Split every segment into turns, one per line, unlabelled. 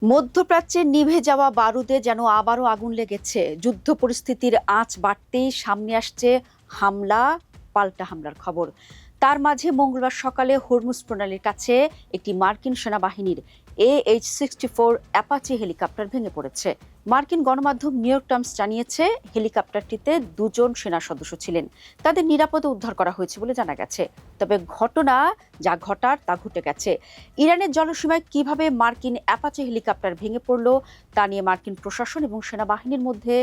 মধ্যপ্রাচ্যে নিভে যাওয়া বারুদে যেন আবারও আগুন লেগেছে। যুদ্ধ পরিস্থিতির আঁচ বাড়তেই সামনে আসছে হামলা, পাল্টা হামলার খবর। তার মাঝে মঙ্গলবার সকালে হরমুজ প্রণালীর কাছে একটি মার্কিন সেনাবাহিনীর AH-64 অ্যাপাচি হেলিকপ্টার ভেঙে পড়েছে। মার্কিন গণমাধ্যম নিউ ইয়র্ক টাইমস জানিয়েছে, হেলিকপ্টারটিতে দুজন সেনা সদস্য ছিলেন। তাদের নিরাপদে উদ্ধার করা হয়েছে বলে জানা গেছে। তবে ঘটনা যা ঘটার তা ঘটে গেছে। ইরানের জলসীমায় কিভাবে মার্কিন অ্যাপাচি হেলিকপ্টার ভেঙে পড়ল তা নিয়ে মার্কিন প্রশাসন এবং সেনাবাহিনীর মধ্যে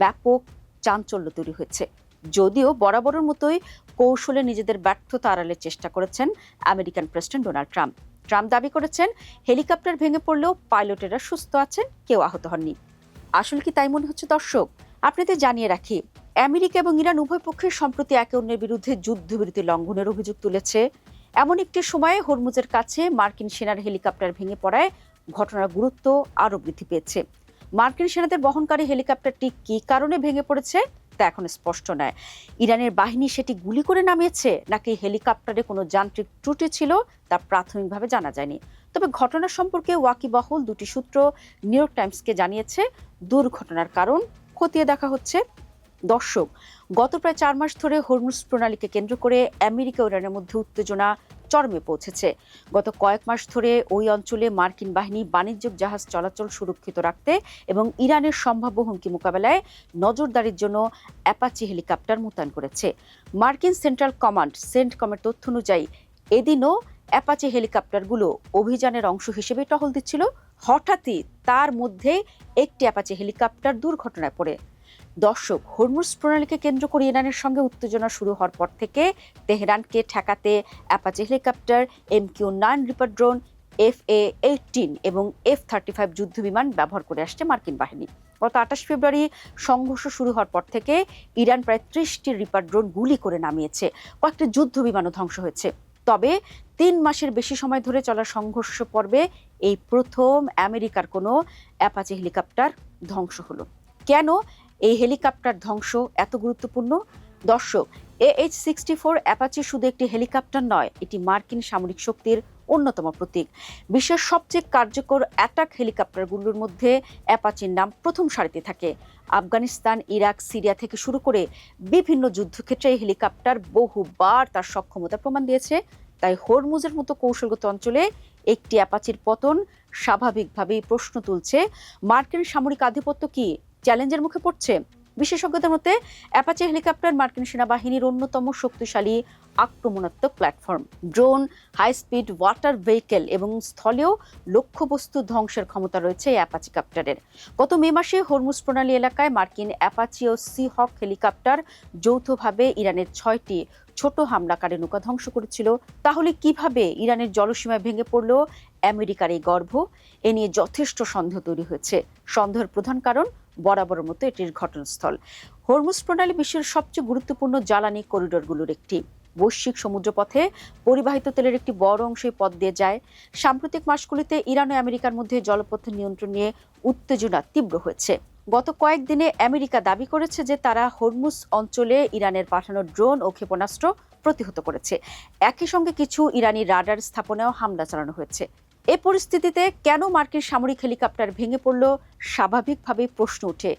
ব্যাপক চাঞ্চল্য তৈরি হয়েছে। যদিও বরাবরের মতোই কৌশলে নিজেদের ব্যর্থতা আড়ালের চেষ্টা করেছেন American president Donald Trump. Trump দাবি করেছেন, হেলিকপ্টার ভেঙে পড়লেও পাইলটেরা সুস্থ আছেন, কেউ আহত হননি। আসলে কি তাই মনে হচ্ছে দর্শক? আপনাদের জানিয়ে রাখি, আমেরিকা এবং ইরান উভয় পক্ষের সম্প্রতি একে অন্যের বিরুদ্ধে যুদ্ধবিরতি লঙ্ঘনের অভিযোগ তুলেছে। এমন একটি সময়ে হরমুজের কাছে মার্কিন সেনার হেলিকপ্টার ভেঙে পড়ায় ঘটনার গুরুত্ব আরও বৃদ্ধি পেয়েছে। মার্কিন সেনাদের বহনকারী হেলিকপ্টারটি কী কারণে ভেঙে পড়েছে তা এখন স্পষ্ট নয়। ইরানের বাহিনী সেটি গুলি করে নামিয়েছে নাকি হেলিকপ্টারে কোনো যান্ত্রিক ত্রুটি ছিল তা প্রাথমিকভাবে জানা যায়নি। তবে ঘটনা সম্পর্কে ওয়াকিবহাল দুটি সূত্র নিউ ইয়র্ক টাইমসকে জানিয়েছে, দুর্ঘটনার কারণ খতিয়ে দেখা হচ্ছে। দর্শক, গত প্রায় 4 মাস ধরে হরমুজ প্রণালীকে কেন্দ্র করে আমেরিকা ও ইরানের মধ্যে উত্তেজনা চরমে পৌঁছেছে। গত কয়েক মাস ধরে ওই অঞ্চলে মার্কিন বাহিনী বাণিজ্যিক জাহাজ চলাচল সুরক্ষিত রাখতে এবং ইরানের সম্ভাব্য হুমকি মোকাবেলায় নজরদারির জন্য অ্যাপাচি হেলিকপ্টার মোতায়েন করেছে। মার্কিন সেন্ট্রাল কমান্ড সেন্টকমের তথ্য অনুযায়ী এদিনও অ্যাপাচি হেলিকপ্টারগুলো অভিযানের অংশ হিসেবে টহল দিচ্ছিল। হঠাৎই তার মধ্যে একটি অ্যাপাচি হেলিকপ্টার দুর্ঘটনায় পড়ে। দর্শক, হরমুজ প্রণালীকে কেন্দ্র করে ইরানের সঙ্গে উত্তেজনা শুরু হওয়ার পর থেকে তেহরানকে ঠেকাতে Apache helicopter, MQ-9 reaper drone, FA-18 এবং F-35 যুদ্ধবিমান ব্যবহার করে আসছে মার্কিন বাহিনী। গত 28 ফেব্রুয়ারি সংঘর্ষ শুরু হওয়ার পর থেকে ইরান প্রায় 30টি রিপার ড্রোন গুলি করে নামিয়েছে। কয়েকটি যুদ্ধবিমানও ধ্বংস হয়েছে। তবে 3 মাসের বেশি সময় ধরে চলা সংঘর্ষ পর্বে এই প্রথম আমেরিকার কোনো অ্যাপাচি হেলিকপ্টার ধ্বংস হলো। কেন এই হেলিকপ্টার ধ্বংস এত গুরুত্বপূর্ণ? দর্শক, AH-64 অ্যাপাচি শুধু একটি হেলিকপ্টার নয়, এটি মার্কিন সামরিক শক্তির অন্যতম প্রতীক। বিশ্বের সবচেয়ে কার্যকর অ্যাটাক হেলিকপ্টারগুলোর মধ্যে অ্যাপাচির নাম প্রথম সারিতে থাকে। আফগানিস্তান, ইরাক, সিরিয়া থেকে শুরু করে বিভিন্ন যুদ্ধক্ষেত্রে এই হেলিকপ্টার বহুবার তার সক্ষমতা প্রমাণ দিয়েছে। তাই হরমুজের মতো কৌশলগত অঞ্চলে একটি অ্যাপাচির পতন স্বাভাবিকভাবেই প্রশ্ন তুলছে, মার্কিন সামরিক আধিপত্য কি চ্যালেঞ্জের মুখে পড়ছে? বিশেষজ্ঞদের মতে অ্যাপাচি হেলিকপ্টার মার্কিন সেনাবাহিনীর অন্যতম শক্তিশালী আক্রমণাত্মক platform. Drone, high speed water vehicle এবং স্থলেও লক্ষ্যবস্তু ধ্বংসের ক্ষমতা রয়েছে এই অ্যাপাচি কপ্টারের। গত মে মাসে হরমুজ প্রণালী এলাকায় মার্কিন অ্যাপাচি ও সিহক হেলিকপ্টার যৌথভাবে ইরানের 6টি ছোট হামলাকারী নৌকা ধ্বংস করেছিল। তাহলে কিভাবে ইরানের জলসীমায় ভেঙে পড়ল আমেরিকার এই গর্ভ? এ নিয়ে যথেষ্ট সন্দেহ তৈরি হয়েছে। সন্দেহের প্রধান কারণ বরাবরের মতো এটির ঘটনাস্থল। হরমুজ প্রণালী বিশ্বের সবচেয়ে গুরুত্বপূর্ণ জ্বালানি করিডোরগুলোর একটি। বৈশ্বিক সমুদ্রপথে পরিবাহিত তেলের একটি বড় অংশ পথ দিয়ে যায়। সাম্প্রতিক মাসগুলিতে ইরান ও আমেরিকার মধ্যে জলপথের নিয়ন্ত্রণ নিয়ে উত্তেজনা তীব্র হয়েছে। গত কয়েকদিনে আমেরিকা দাবি করেছে যে তারা হরমুজ অঞ্চলে ইরানের পাঠানো ড্রোন ও ক্ষেপণাস্ত্র প্রতিহত করেছে। একই সঙ্গে কিছু ইরানি রাডার স্থাপনেও হামলা চালানো হয়েছে। এ পরিস্থিতিতে কেন মার্কিন সামরিক হেলিকপ্টার ভেঙে পড়ল স্বাভাবিকভাবেই প্রশ্ন ওঠে,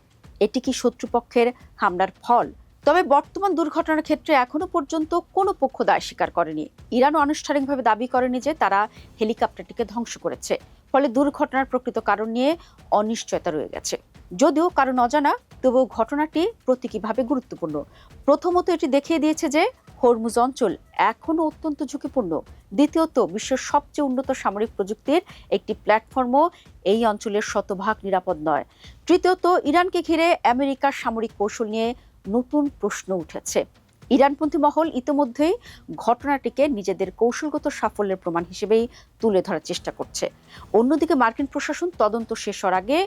এটি কি শত্রুপক্ষের হামলার ফল? তবে বর্তমান দুর্ঘটনার ক্ষেত্রে এখনো পর্যন্ত কোনো পক্ষ দায় স্বীকার করেনি। ইরানও আনুষ্ঠানিকভাবে দাবি করেনি যে তারা হেলিকপ্টারটিকে ধ্বংস করেছে। ফলে দুর্ঘটনার প্রকৃত কারণ নিয়ে অনিশ্চয়তা রয়ে গেছে। যদিও কারণ অজানা, তবুও ঘটনাটি প্রতীকীভাবে গুরুত্বপূর্ণ। প্রথমত, এটি দেখিয়ে দিয়েছে যে হরমুজ অঞ্চল এখনও অত্যন্ত ঝুঁকিপূর্ণ। দ্বিতীয়ত, বিশ্বের সবচেয়ে উন্নত সামরিক প্রযুক্তির একটি প্ল্যাটফর্মও এই অঞ্চলের শতভাগ নিরাপদ নয়। তৃতীয়ত, ইরানকে ঘিরে আমেরিকার সামরিক কৌশল নিয়ে নতুন প্রশ্ন উঠেছে। ইরানপন্থী মহল ইতিমধ্যেই ঘটনাটিকে নিজেদের কৌশলগত সাফল্যের প্রমাণ হিসেবেই তুলে ধরার চেষ্টা করছে। অন্যদিকে মার্কিন প্রশাসন তদন্ত শেষ হওয়ার আগে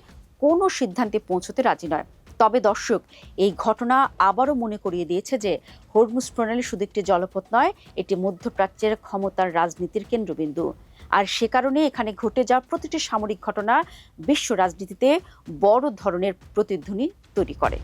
কোনো সিদ্ধান্তে পৌঁছতে রাজি নয়। তবে দর্শক, এই ঘটনা আবারও মনে করিয়ে দিয়েছে যে হরমুজ প্রণালী শুধু একটি জলপথ নয়, এটি মধ্যপ্রাচ্যের ক্ষমতার রাজনীতির কেন্দ্রবিন্দু। আর সে কারণে এখানে ঘটে যাওয়া প্রতিটি সামরিক ঘটনা বিশ্ব রাজনীতিতে বড় ধরনের প্রতিধ্বনি তৈরি করে।